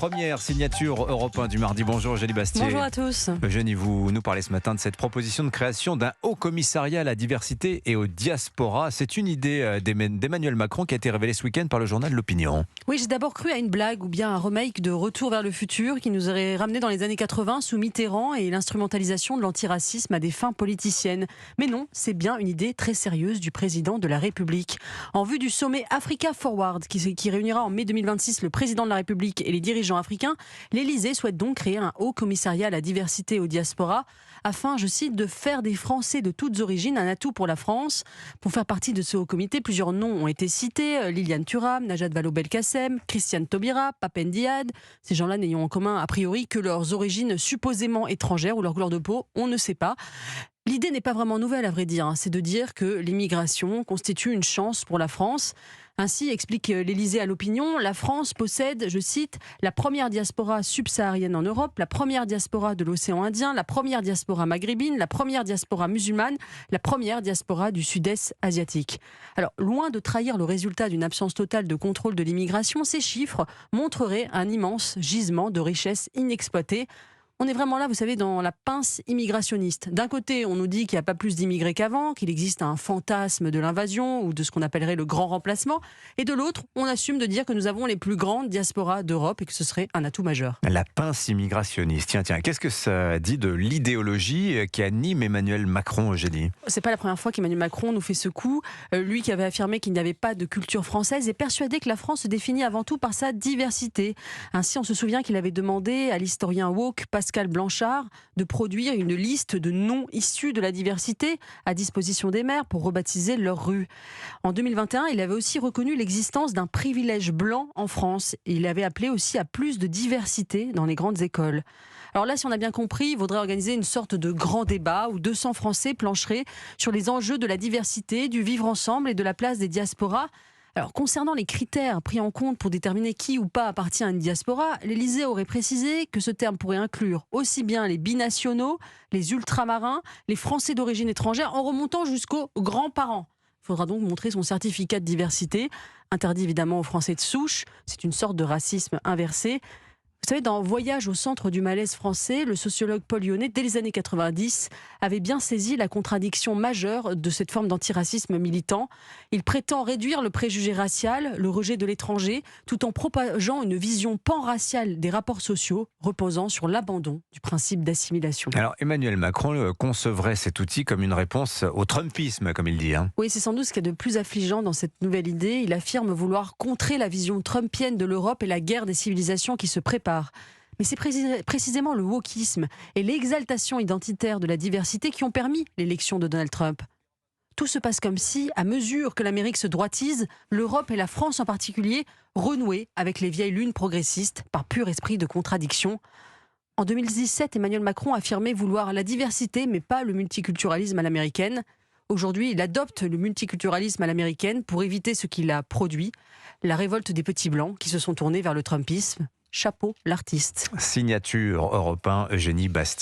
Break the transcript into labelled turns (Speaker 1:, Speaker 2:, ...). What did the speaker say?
Speaker 1: première signature Europe 1 du mardi. Bonjour Eugénie Bastier.
Speaker 2: Bonjour à tous.
Speaker 1: Eugénie, vous nous parlez ce matin de cette proposition de création d'un haut commissariat à la diversité et aux diasporas. C'est une idée d'Emmanuel Macron qui a été révélée ce week-end par le journal L'Opinion.
Speaker 2: Oui, j'ai d'abord cru à une blague ou bien un remake de Retour vers le futur qui nous aurait ramené dans les années 80 sous Mitterrand et l'instrumentalisation de l'antiracisme à des fins politiciennes. Mais non, c'est bien une idée très sérieuse du président de la République. En vue du sommet Africa Forward qui réunira en mai 2026 le président de la République et les dirigeants africains, l'Élysée souhaite donc créer un haut commissariat à la diversité et aux diasporas afin, je cite, de faire des Français de toutes origines un atout pour la France. Pour faire partie de ce haut comité, plusieurs noms ont été cités. Liliane Thuram, Najat Vallaud-Belkacem, Christiane Taubira, Papen Diad. Ces gens-là n'ayant en commun a priori que leurs origines supposément étrangères ou leur couleur de peau, on ne sait pas. L'idée n'est pas vraiment nouvelle, à vrai dire. C'est de dire que l'immigration constitue une chance pour la France. Ainsi, explique l'Élysée à l'Opinion, la France possède, je cite, la première diaspora subsaharienne en Europe, la première diaspora de l'océan Indien, la première diaspora maghrébine, la première diaspora musulmane, la première diaspora du sud-est asiatique. Alors, loin de trahir le résultat d'une absence totale de contrôle de l'immigration, ces chiffres montreraient un immense gisement de richesses inexploitées. On est vraiment là, vous savez, dans la pince immigrationniste. D'un côté, on nous dit qu'il n'y a pas plus d'immigrés qu'avant, qu'il existe un fantasme de l'invasion ou de ce qu'on appellerait le grand remplacement. Et de l'autre, on assume de dire que nous avons les plus grandes diasporas d'Europe et que ce serait un atout majeur.
Speaker 1: La pince immigrationniste. Tiens, qu'est-ce que ça dit de l'idéologie qui anime Emmanuel Macron, Eugénie ?
Speaker 2: C'est pas la première fois qu'Emmanuel Macron nous fait ce coup. Lui qui avait affirmé qu'il n'y avait pas de culture française est persuadé que la France se définit avant tout par sa diversité. Ainsi, on se souvient qu'il avait demandé à l'historien woke Pascal Blanchard de produire une liste de noms issus de la diversité à disposition des maires pour rebaptiser leurs rues. En 2021, il avait aussi reconnu l'existence d'un privilège blanc en France. Et il avait appelé aussi à plus de diversité dans les grandes écoles. Alors là, si on a bien compris, il faudrait organiser une sorte de grand débat où 200 Français plancheraient sur les enjeux de la diversité, du vivre ensemble et de la place des diasporas. Alors, concernant les critères pris en compte pour déterminer qui ou pas appartient à une diaspora, l'Élysée aurait précisé que ce terme pourrait inclure aussi bien les binationaux, les ultramarins, les Français d'origine étrangère, en remontant jusqu'aux grands-parents. Il faudra donc montrer son certificat de diversité, interdit évidemment aux Français de souche. C'est une sorte de racisme inversé. Vous savez, dans Voyage au centre du malaise français, le sociologue Paul Yonnet, dès les années 90, avait bien saisi la contradiction majeure de cette forme d'antiracisme militant. Il prétend réduire le préjugé racial, le rejet de l'étranger, tout en propageant une vision pan-raciale des rapports sociaux, reposant sur l'abandon du principe d'assimilation.
Speaker 1: Alors, Emmanuel Macron concevrait cet outil comme une réponse au trumpisme, comme il dit.
Speaker 2: Oui, c'est sans doute ce qu'il y a de plus affligeant dans cette nouvelle idée. Il affirme vouloir contrer la vision trumpienne de l'Europe et la guerre des civilisations qui se prépare. Mais c'est précisément le wokisme et l'exaltation identitaire de la diversité qui ont permis l'élection de Donald Trump. Tout se passe comme si, à mesure que l'Amérique se droitise, l'Europe et la France en particulier renouaient avec les vieilles lunes progressistes par pur esprit de contradiction. En 2017, Emmanuel Macron affirmait vouloir la diversité mais pas le multiculturalisme à l'américaine. Aujourd'hui, il adopte le multiculturalisme à l'américaine pour éviter ce qu'il a produit, la révolte des petits blancs qui se sont tournés vers le trumpisme. Chapeau l'artiste.
Speaker 1: Signature Europe 1, Eugénie Bastier.